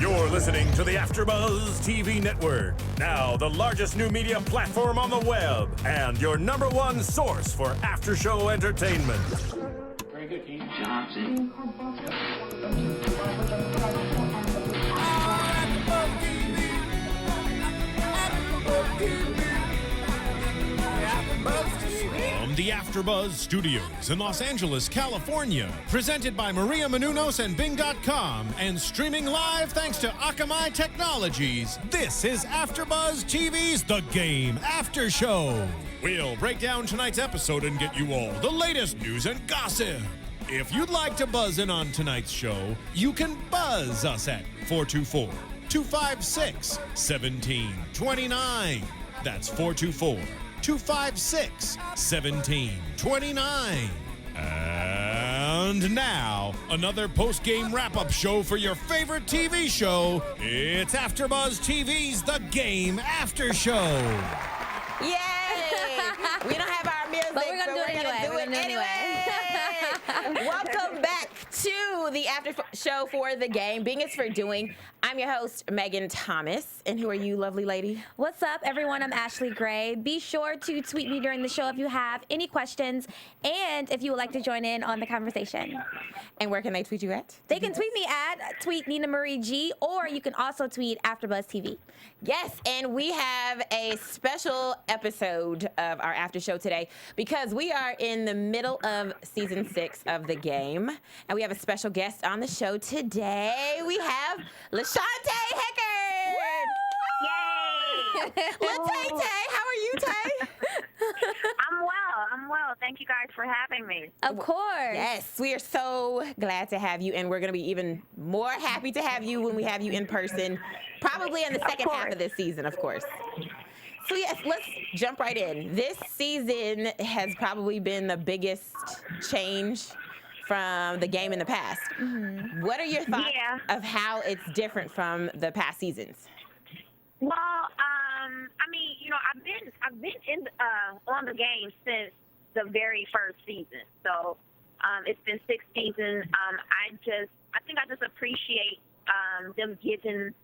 You're listening to the Afterbuzz TV network, now the largest new media platform on the web, and your #1 source for after-show entertainment. Very good, Keith. Johnson. From the AfterBuzz Studios in Los Angeles, California, presented by Maria Menounos and Bing.com, and streaming live thanks to Akamai Technologies, this is AfterBuzz TV's The Game Aftershow. We'll break down tonight's episode and get you all the latest news and gossip. If you'd like to buzz in on tonight's show, you can buzz us at 424-256-1729. That's 424-256-1729. And now, another post-game wrap-up show for your favorite TV show. It's AfterBuzz TV's The Game After Show. Yay! We don't have our music, but we're gonna do it anyway. Welcome back to the After Show for The Game. Being is for doing. I'm your host, Megan Thomas. And who are you, lovely lady? What's up, everyone? I'm Ashley Gray. Be sure to tweet me during the show if you have any questions and if you would like to join in on the conversation. And where can they tweet you at? They can tweet me at tweet Nina Marie G, or you can also tweet AfterBuzzTV. Yes, and we have a special episode of our After Show today because we are in the middle of season 6 of The Game, and we have a special guest on the show today. We have Lashontae Heckard. Yay! Tay, how are you, Tay? I'm well. Thank you guys for having me. Of course. Yes, we are so glad to have you, and we're going to be even more happy to have you when we have you in person, probably in the second half of this season, of course. So yes, let's jump right in. This season has probably been the biggest change from The Game in the past. Mm-hmm. What are your thoughts of how it's different from the past seasons? Well, I mean, you know, I've been in on The Game since the very first season. So it's been 6 seasons. I think I just appreciate them giving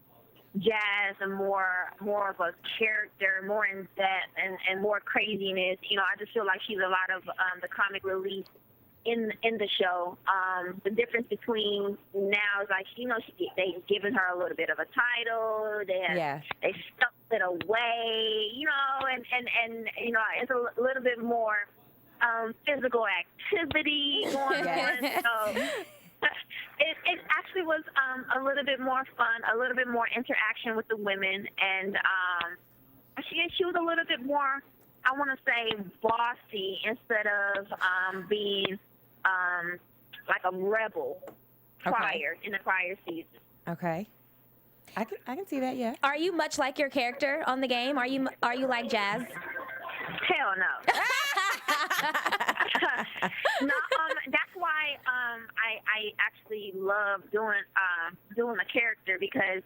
Jazz a more of a character, more in depth and more craziness. You know, I just feel like she's a lot of the comic relief in the show. The difference between now is like, you know, they've given her a little bit of a title. They stuffed it away, you know, and you know, it's a little bit more physical activity going on. So it actually was a little bit more fun, a little bit more interaction with the women, and she was a little bit more, I want to say, bossy instead of being like a rebel in the prior season. Okay, I can see that. Yeah. Are you much like your character on The Game? Are you like Jazz? Hell no. No, that's why I actually love doing the character, because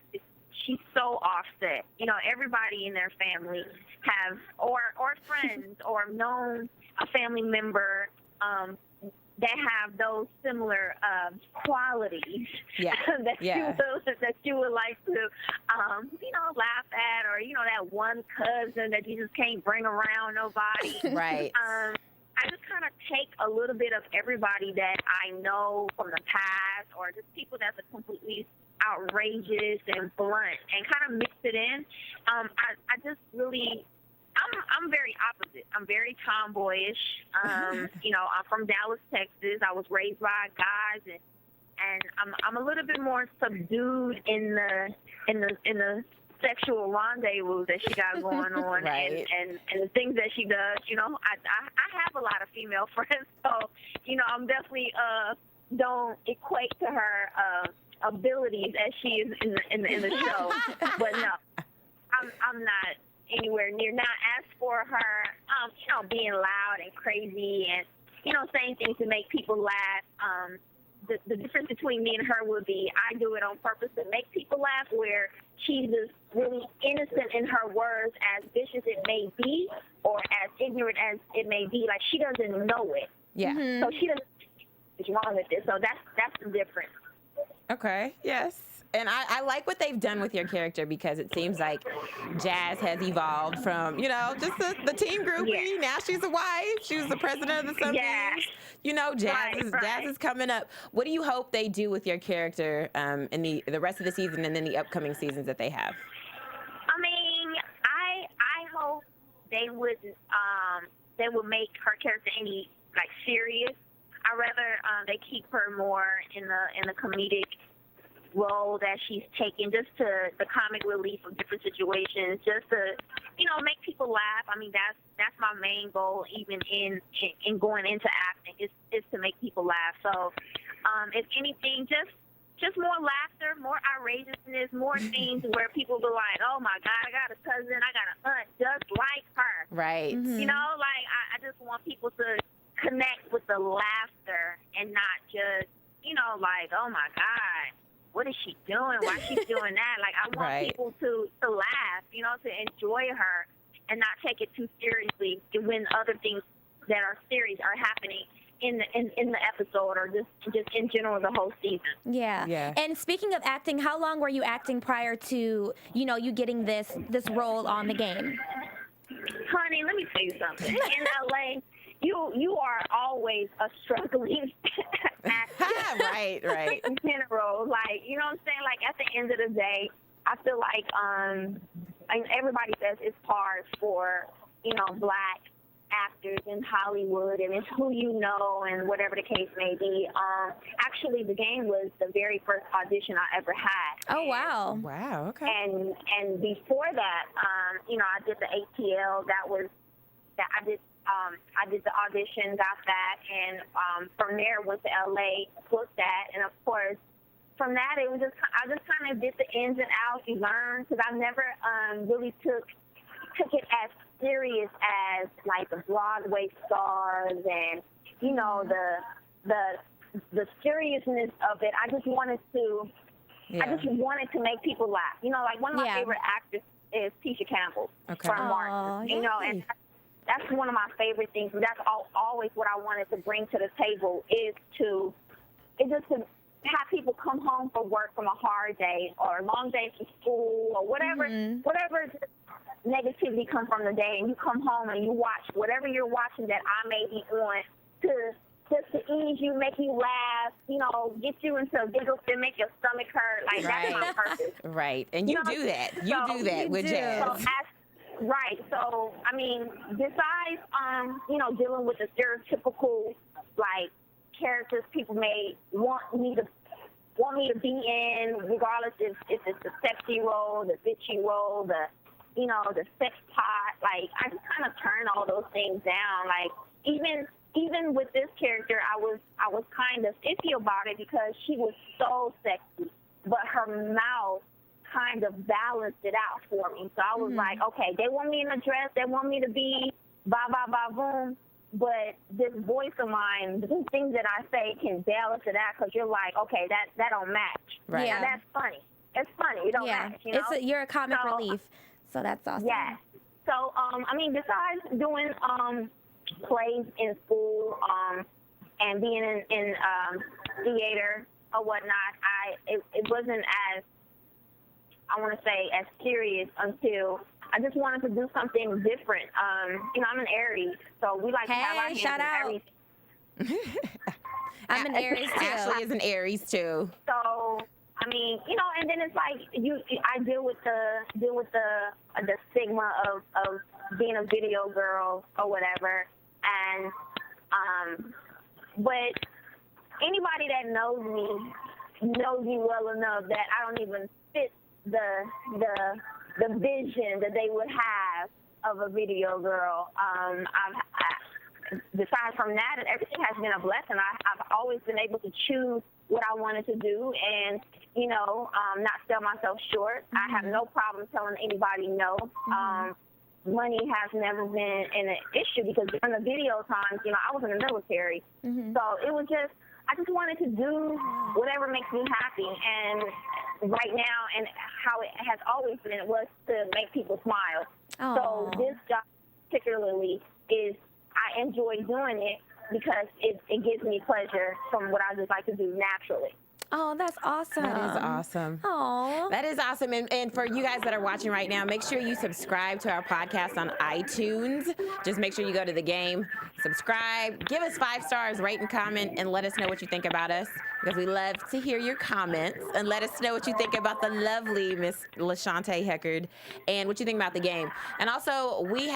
she's so offset. You know, everybody in their family have or friends or known a family member that have those similar qualities that you would like to you know, laugh at, or you know, that one cousin that you just can't bring around nobody. Right. I just kind of take a little bit of everybody that I know from the past, or just people that's completely outrageous and blunt, and kind of mix it in. I just really, I'm very opposite. I'm very tomboyish. You know, I'm from Dallas, Texas. I was raised by guys, and I'm a little bit more subdued in the sexual rendezvous that she got going on, right. and the things that she does. You know, I have a lot of female friends, so you know, I'm definitely don't equate to her abilities as she is in the show. But no, I'm not anywhere near. Now, as for her, you know, being loud and crazy and, you know, saying things to make people laugh, the difference between me and her would be I do it on purpose to make people laugh, where she's just really innocent in her words, as vicious it may be or as ignorant as it may be. Like, she doesn't know it. Yeah. So she doesn't know what's wrong with it. So that's the difference. Okay. Yes. And I like what they've done with your character because it seems like Jazz has evolved from, you know, just the teen groupie. Yeah. Now she's a wife. She was the president of the Sunbeams. Yeah. You know, Jazz Right. is coming up. What do you hope they do with your character in the rest of the season and then the upcoming seasons that they have? I mean, I hope they would make her character any like serious. I rather they keep her more in the comedic role that she's taken, just to the comic relief of different situations, just to, you know, make people laugh. I mean, that's my main goal, even in going into acting, is to make people laugh. So, if anything, just more laughter, more outrageousness, more scenes where people be like, oh my God, I got a cousin, I got an aunt just like her. Right. You know, like I just want people to connect with the laughter and not just, you know, like, oh my God, what is she doing? Why she's doing that? Like, I want people to laugh, you know, to enjoy her and not take it too seriously when other things that are serious are happening in the episode or just in general the whole season. Yeah. And speaking of acting, how long were you acting prior to, you know, you getting this role on The Game? Honey, let me tell you something. In LA, you are always a struggling actor. Right. In general, like, you know what I'm saying? Like, at the end of the day, I feel like and everybody says it's hard for, you know, Black actors in Hollywood, and it's who you know and whatever the case may be. Actually, The Game was the very first audition I ever had. Oh, wow. Wow, okay. And before that, you know, I did the ATL. I did the audition, got that, and from there went to LA, booked that, and of course, from that I just kind of did the ins and outs. You learn, because I never really took it as serious as like the Broadway stars and, you know, the seriousness of it. I just wanted to make people laugh. You know, like one of my favorite actors is Tisha Campbell from Martin. You know, and that's one of my favorite things. That's always what I wanted to bring to the table is just to have people come home from work from a hard day or a long day from school or whatever negativity comes from the day, and you come home and you watch whatever you're watching that I may be on just to ease you, make you laugh, you know, get you into giggles and make your stomach hurt. Like, that's my purpose. Right. And you do that. You do that with Jazz. Right. So, I mean, besides, you know, dealing with the stereotypical, like, characters people may want me to be in, regardless if it's the sexy role, the bitchy role, the sex pot. Like, I just kind of turn all those things down. Like, even with this character, I was kind of iffy about it because she was so sexy, but her mouth kind of balanced it out for me. So I was like, okay, they want me in a dress, they want me to be boom, but this voice of mine, the things that I say can balance it out, because you're like, okay, that don't match. Right. Yeah, that's funny. It's funny. It don't match. You know? You're a comic relief, so that's awesome. Yeah. So I mean, besides doing plays in school and being in theater or whatnot, it wasn't as, I want to say, as serious until I just wanted to do something different. You know, I'm an Aries, so we like to have our hands shout in out. everything. I'm an Aries too. Ashley is an Aries too. So, I mean, you know, and then it's like I deal with the stigma of being a video girl or whatever, and but anybody that knows me knows me well enough that I don't even fit the vision that they would have of a video girl. Besides from that, and everything has been a blessing. I've always been able to choose what I wanted to do, and you know, not sell myself short. I have no problem telling anybody no. Money has never been an issue because during the video times, you know, I was in the military, so it was just, I just wanted to do whatever makes me happy, and right now, and how it has always been, was to make people smile. Aww. So this job particularly is, I enjoy doing it because it gives me pleasure from what I just like to do naturally. Oh, that's awesome. That is awesome. Oh. That is awesome. And for you guys that are watching right now, make sure you subscribe to our podcast on iTunes. Just make sure you go to The Game, subscribe, give us 5 stars, rate and comment, and let us know what you think about us, because we love to hear your comments. And let us know what you think about the lovely Miss Lashontae Heckard and what you think about The Game. And also, we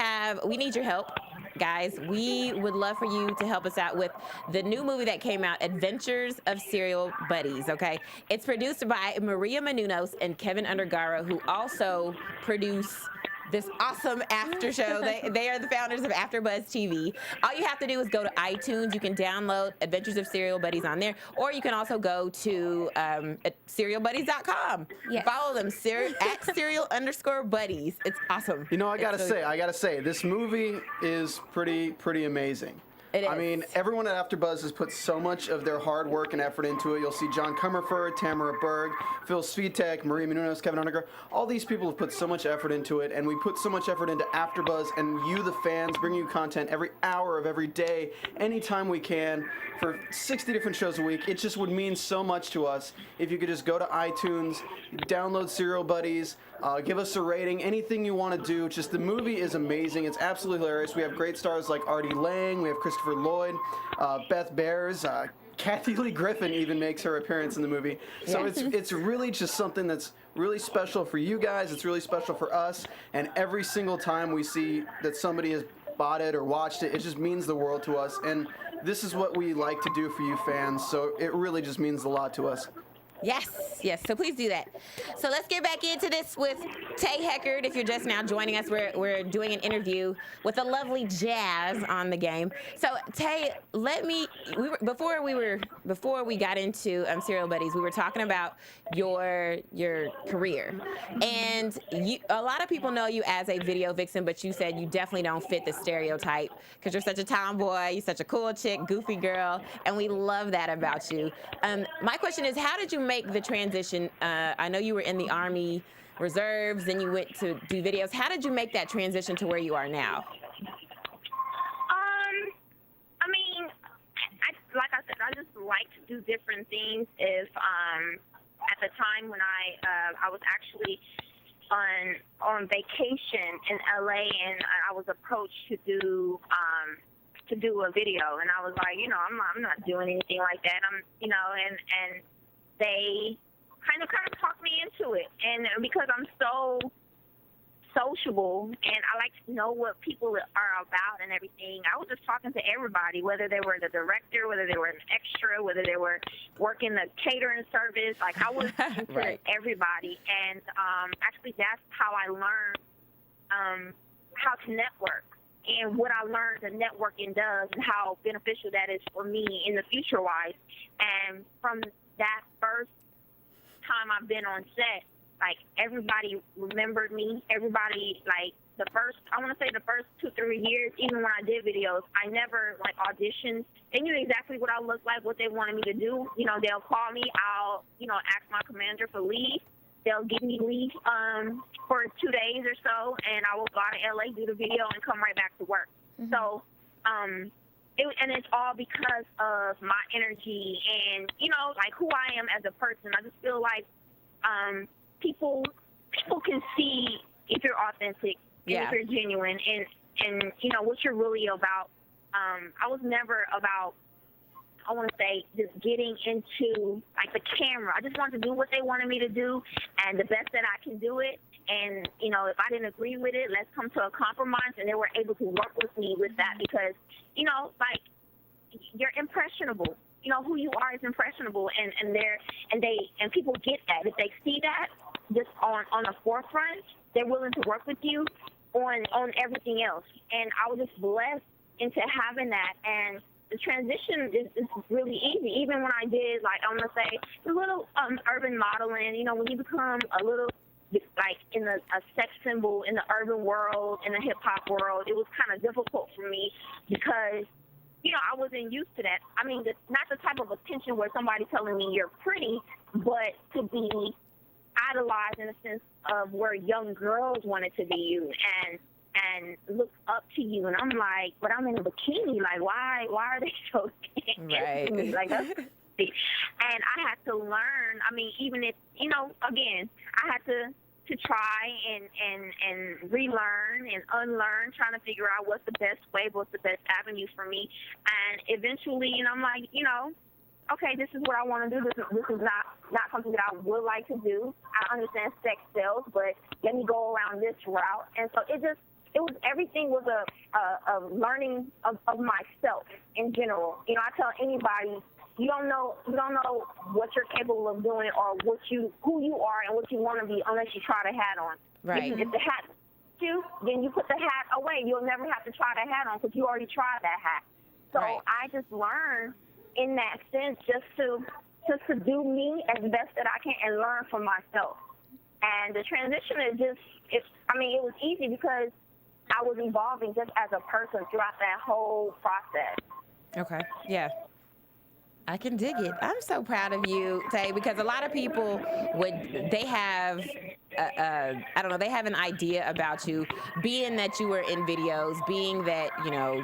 need your help. Guys, we would love for you to help us out with the new movie that came out, Adventures of Serial Buddies, okay? It's produced by Maria Menounos and Kevin Undergaro, who also produce this awesome after show. They are the founders of AfterBuzztv. All you have to do is go to iTunes. You can download Adventures of Serial Buddies on there, or you can also go to serialbuddies.com. Yes. Follow them, at serial_buddies. It's awesome. You know, I gotta say, this movie is pretty amazing. It is. I mean, everyone at AfterBuzz has put so much of their hard work and effort into it. You'll see John Comerford, Tamara Berg, Phil Svitek, Marie Menounos, Kevin Undergaro. All these people have put so much effort into it, and we put so much effort into AfterBuzz and you, the fans, bringing you content every hour of every day, anytime we can, for 60 different shows a week. It just would mean so much to us if you could just go to iTunes, download Serial Buddies, give us a rating, anything you want to do. Just the movie is amazing. It's absolutely hilarious. We have great stars like Artie Lang, we have Christopher Lloyd, Beth Bears, Kathy Lee Griffin even makes her appearance in the movie. So it's really just something that's really special for you guys. It's really special for us. And every single time we see that somebody has bought it or watched it, it just means the world to us. And this is what we like to do for you fans. So it really just means a lot to us. Yes. So please do that. So let's get back into this with Tay Heckard. If you're just now joining us, we're doing an interview with the lovely Jazz on The Game. So Tay, before we got into Serial Buddies, we were talking about your career, and a lot of people know you as a video vixen, but you said you definitely don't fit the stereotype because you're such a tomboy, you're such a cool chick, goofy girl, and we love that about you. My question is, how did you make the transition? I know you were in the Army Reserves, then you went to do videos. How did you make that transition to where you are now? I mean, like I said, I just like to do different things. If at the time when I was actually on vacation in LA, and I was approached to do a video, and I was like, I'm not doing anything like that. And they kind of talked me into it. And because I'm so sociable and I like to know what people are about and everything, I was just talking to everybody, whether they were the director, whether they were an extra, whether they were working the catering service. Like, I was into Right. everybody. And actually, that's how I learned how to network and what I learned that networking does and how beneficial that is for me in the future-wise. And from that first time I've been on set, like, everybody remembered me. Everybody, like, the first 2-3 years, even when I did videos, I never, auditioned. They knew exactly what I looked like, what they wanted me to do. They'll call me. I'll, ask my commander for leave. They'll give me leave for 2 days or so, and I will go out to LA, do the video, and come right back to work. Mm-hmm. So, and it's all because of my energy and, who I am as a person. I just feel like people can see if you're authentic and if you're genuine and what you're really about. I was never about, I want to say, just getting into, the camera. I just wanted to do what they wanted me to do, and the best that I can do it. And, if I didn't agree with it, let's come to a compromise. And they were able to work with me with that because, you're impressionable. Who you are is impressionable, and people get that. If they see that just on the forefront, they're willing to work with you on everything else. And I was just blessed into having that. And the transition is really easy. Even when I did, I'm going to say, a little urban modeling, when you become a little, in a sex symbol in the urban world, in the hip-hop world, it was kind of difficult for me because, I wasn't used to that. I mean, not the type of attention where somebody telling me you're pretty, but to be idolized in the sense of where young girls wanted to be you and look up to you. And I'm like, but I'm in a bikini. Like, why are they so into me? Like, And I had to learn. I mean, even if, you know, again, I had to try and relearn and unlearn, trying to figure out what's the best way, what's the best avenue for me. And eventually, you know, I'm like, you know, okay, this is what I want to do. This is not something that I would like to do. I understand sex sells, but let me go around this route. And so everything was a learning of myself in general. You know, I tell anybody, you don't know what you're capable of doing or who you are and what you want to be unless you try the hat on. Right. If the hat fits you, then you put the hat away. You'll never have to try the hat on because you already tried that hat. So Right. I just learned in that sense just to do me as best that I can and learn from myself. And the transition it was easy because I was evolving just as a person throughout that whole process. Okay. Yeah. I can dig it. I'm so proud of you, Tay, because a lot of people they have they have an idea about you, being that you were in videos, being that, you know,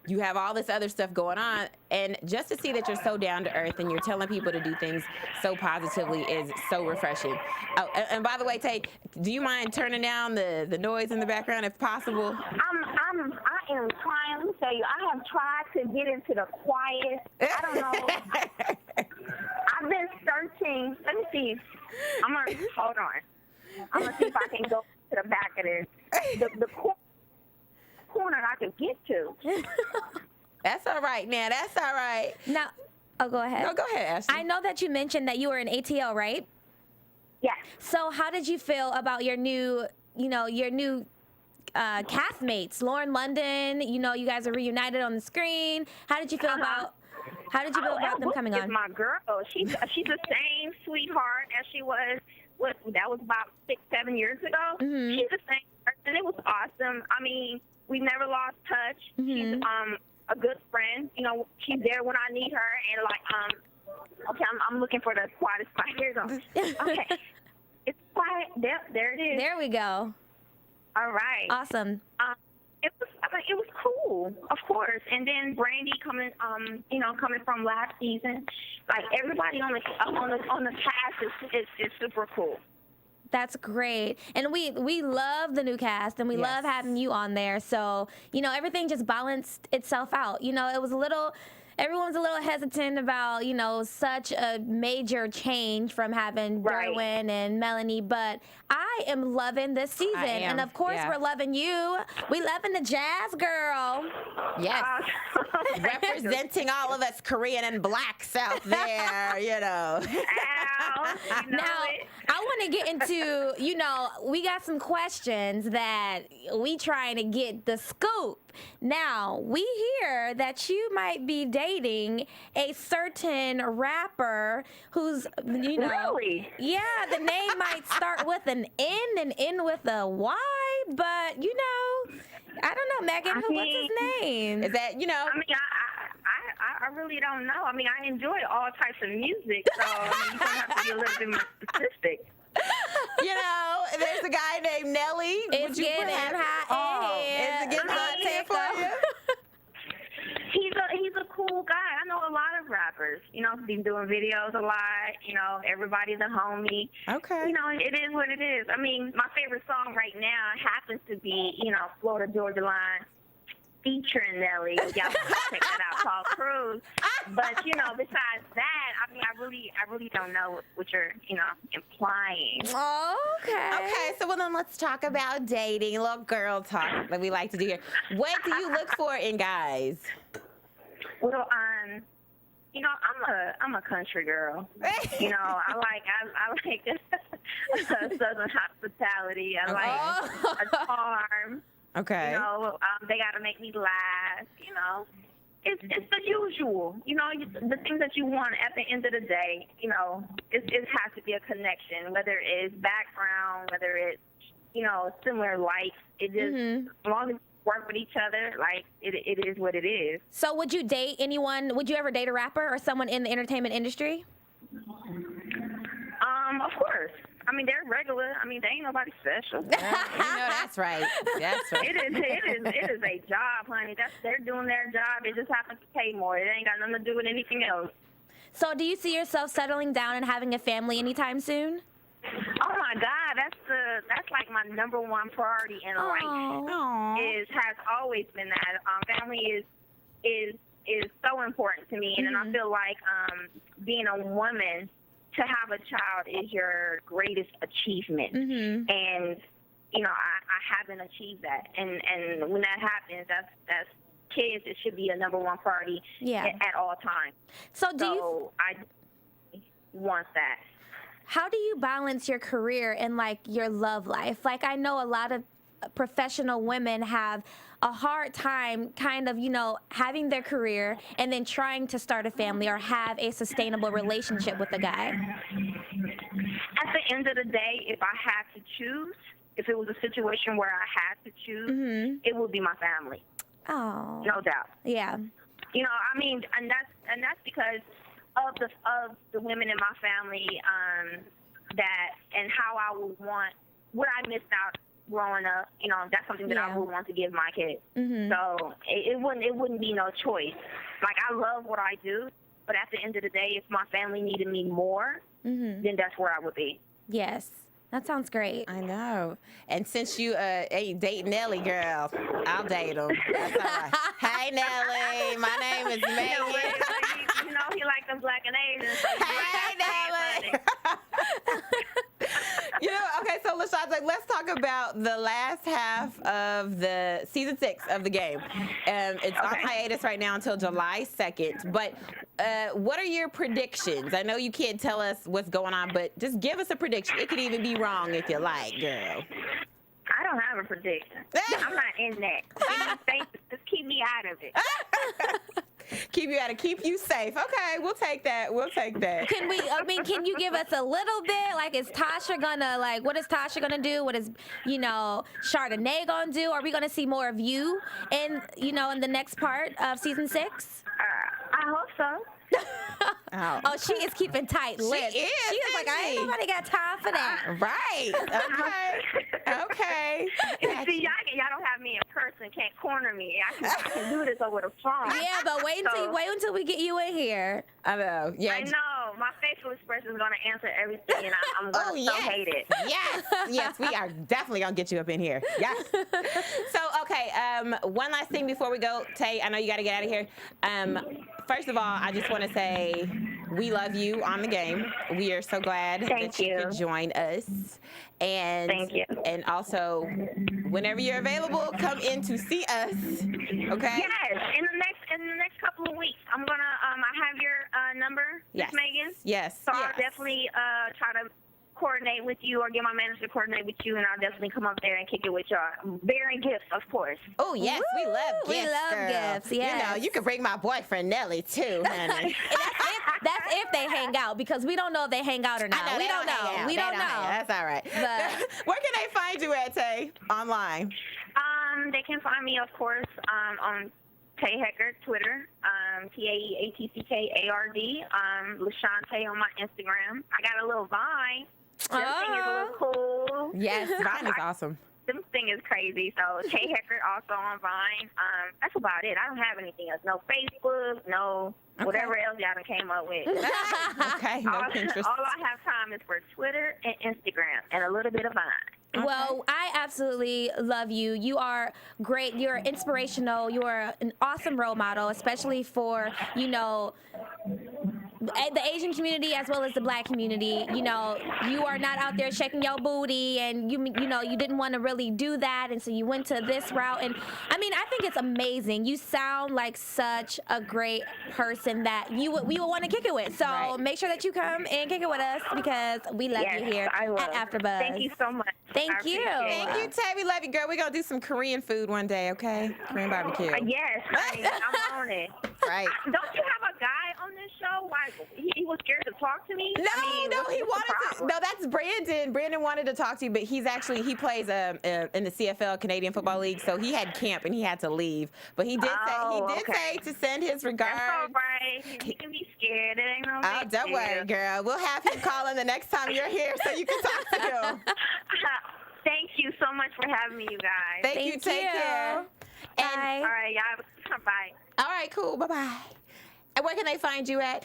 you have all this other stuff going on, and just to see that you're so down to earth and you're telling people to do things so positively is so refreshing. Oh, and by the way, Tay, do you mind turning down the noise in the background if possible? I am trying. Let me tell you, I have tried to get into the quiet. I don't know. I've been searching. Let me see. Hold on. I'm gonna see if I can go to the back of this. The corner I can get to. That's all right now. That's all right. Now, go ahead. No, go ahead, Ashley. I know that you mentioned that you were in ATL, right? Yes. So how did you feel about your new castmates, Lauren London? You know, you guys are reunited on the screen. How did you feel about them coming on? My girl, she's the same sweetheart as she was. That was about 6-7 years ago. Mm-hmm. She's the same person. It was awesome. I mean, we never lost touch. Mm-hmm. She's a good friend. You know, she's there when I need her. And okay, I'm looking for the quietest spot. Here it goes. Okay, it's quiet. There it is. There we go. All right. Awesome. It was cool, of course. And then Brandy coming from last season, like everybody on the cast is super cool. That's great. And we love the new cast, and we love having you on there. So, you know, everything just balanced itself out. You know, everyone's a little hesitant about, you know, such a major change from having Derwin and Melanie, but I am loving this season. And of course, we're loving you. We loving the jazz girl. Yes. Representing all of us Korean and blacks out there, you know. Ow, you know Now, it. I want to get into, you know, we got some questions that we trying to get the scoop. Now, we hear that you might be dating a certain rapper who's, you know. Really? Yeah, the name might start with an N and end with a Y, but, you know, I don't know, Megan, what's his name? Is that, you know? I mean, I really don't know. I mean, I enjoy all types of music, so I mean, you don't have to be a little bit more specific. You know, there's a guy named Nelly. It's getting hot in here. Is it getting hot in here for you? He's a cool guy. I know a lot of rappers. You know, been doing videos a lot. You know, everybody's a homie. Okay. You know, it is what it is. I mean, my favorite song right now happens to be, you know, Florida Georgia Line featuring Nelly. Y'all can check that out, called Cruise. But, you know, besides that, I mean, I really don't know what you're, you know, implying. Okay. Okay, so well then let's talk about dating, a little girl talk that we like to do here. What do you look for in guys? Well, you know, I'm a country girl. You know, I like Southern hospitality. I like a charm. Okay. You know, they got to make me laugh. You know, it's the usual. You know, the things that you want at the end of the day. You know, it has to be a connection, whether it's background, whether it's, you know, similar likes. It just as long as you work with each other, like it is what it is. So would you date anyone? Would you ever date a rapper or someone in the entertainment industry? Of course. I mean, they're regular. I mean, they ain't nobody special. You know, that's right. That's right. It is a job, honey. They're doing their job. It just happens to pay more. It ain't got nothing to do with anything else. So do you see yourself settling down and having a family anytime soon? Oh my God, that's like my number one priority in life. Has always been that. Family is so important to me, and I feel like being a woman, to have a child is your greatest achievement. And you know, I haven't achieved that, and when that happens, that's kids. It should be a number one priority at all times. So I want that. How do you balance your career and like your love life? Like, I know a lot of professional women have a hard time kind of, you know, having their career and then trying to start a family or have a sustainable relationship with a guy. At the end of the day, if I had to choose, if it was a situation where I had to choose, it would be my family. Oh. No doubt. Yeah. You know, I mean, and that's because of the women in my family, that and how I would want what I missed out growing up. You know, that's something that I would want to give my kids. So it wouldn't be no choice. Like, I love what I do, but at the end of the day, if my family needed me more, then that's where I would be. Yes. That sounds great. I know. And since you ain't dating Nelly, girl, I'll date him. That's all right. Hey, Nelly. My name is Megan. You know he like them black and Asians. So hey, Nelly. You know, okay, so Lashontae, let's talk about the last half of the season 6 of the game. It's on hiatus right now until July 2nd. But what are your predictions? I know you can't tell us what's going on, but just give us a prediction. It could even be wrong if you like, girl. I don't have a prediction. I'm not in that. Just keep me out of it. Keep you safe. Okay, we'll take that. We'll take that. Can you give us a little bit? Like, is Tasha gonna, like, what is Tasha gonna do? What is, you know, Chardonnay gonna do? Are we gonna see more of you in the next part of season 6? I hope so. Oh, she is keeping tight lips. She is like, I ain't nobody got time for that. Right. Okay. See, y'all don't have me in person. Can't corner me. I can do this over the phone. Yeah, but wait until we get you in here. I know. Yeah. I know. My facial expression is going to answer everything, and I'm going to hate it. Yes, we are definitely going to get you up in here. Yes. So, okay, one last thing before we go. Tay, I know you got to get out of here. First of all, I just want to say we love you on the game. We are so glad that you could join us. And thank you. And also, whenever you're available, come in to see us. Okay? Yes. In the next couple of weeks, I'm gonna I have your number, Miss Megan. Yes. So I'll definitely try to coordinate with you or get my manager to coordinate with you, and I'll definitely come up there and kick it with y'all. Bearing gifts, of course. Oh, yes. Woo! We love gifts, We love girl. gifts, yes. You know, you can bring my boyfriend Nelly, too, honey. That's if they hang out, because we don't know if they hang out or not. I know, we don't know. We don't know. That's all right. But where can they find you at, Tay, online? They can find me, of course, on Tay Heckard, Twitter, TAEATCKARD, Lashontae on my Instagram. I got a little Vine. This thing is a little cool. Yes, Vine is awesome. This thing is crazy. So Tay Heckard also on Vine. That's about it. I don't have anything else. No Facebook, no whatever else y'all done came up with. Okay, no Pinterest. All I have time is for Twitter and Instagram and a little bit of Vine. Okay. Well, I absolutely love you. You are great. You're inspirational. You're an awesome role model, especially for, you know, the Asian community as well as the Black community. You know, you are not out there shaking your booty, and you know, you didn't want to really do that, and so you went to this route. And I mean, I think it's amazing. You sound like such a great person that we would want to kick it with. So make sure that you come and kick it with us, because we love you here at AfterBuzz. Thank you so much. Thank you. Thank you, Tay. We love you, girl. We're going to do some Korean food one day, okay? Korean barbecue. Yes, I'm on it. Right. Don't you have a guy on this show? Why he was scared to talk to me? No, he wanted to. No, that's Brandon. Brandon wanted to talk to you, but he plays in the CFL, Canadian Football League, so he had camp and he had to leave. But he did say to send his regards. That's all right. He can be scared. It ain't no big don't worry, girl. We'll have him call in the next time you're here so you can talk to him. Thank you so much for having me, you guys. Thank you. Take care. Bye. All right, y'all. Bye. All right, cool. Bye-bye. And where can they find you at?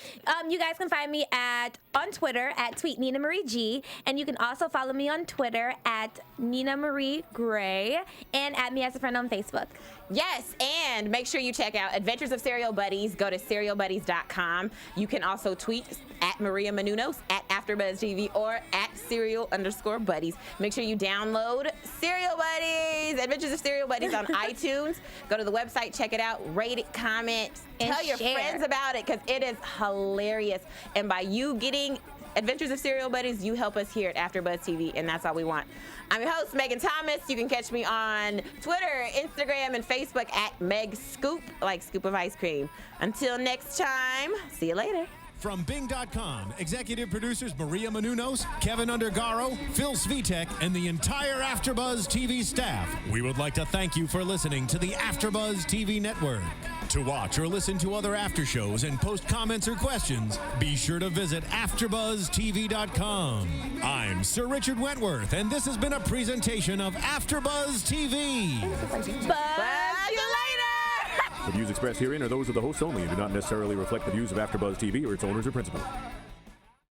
You guys can find me on Twitter at Tweet Nina Marie G, and you can also follow me on Twitter at Nina Marie Gray, and add me as a friend on Facebook. Yes, and make sure you check out Adventures of Serial Buddies. Go to serialbuddies.com. You can also tweet at Maria Menounos, at AfterBuzzTV, or at Serial_Buddies. Make sure you download Serial Buddies, Adventures of Serial Buddies on iTunes. Go to the website, check it out, rate it, comment, and tell your share. friends about it, because it is hilarious. And by you getting Adventures of Serial Buddies, you help us here at AfterBuzz TV, and that's all we want. I'm your host, Megan Thomas. You can catch me on Twitter, Instagram, and Facebook at Meg Scoop, like scoop of ice cream. Until next time, see you later. From Bing.com, executive producers Maria Menounos, Kevin Undergaro, Phil Svitek, and the entire AfterBuzz TV staff, we would like to thank you for listening to the AfterBuzz TV network. To watch or listen to other after shows and post comments or questions, be sure to visit AfterBuzzTV.com. I'm Sir Richard Wentworth, and this has been a presentation of AfterBuzz TV. Buzz you later! The views expressed herein are those of the hosts only and do not necessarily reflect the views of AfterBuzz TV or its owners or principals.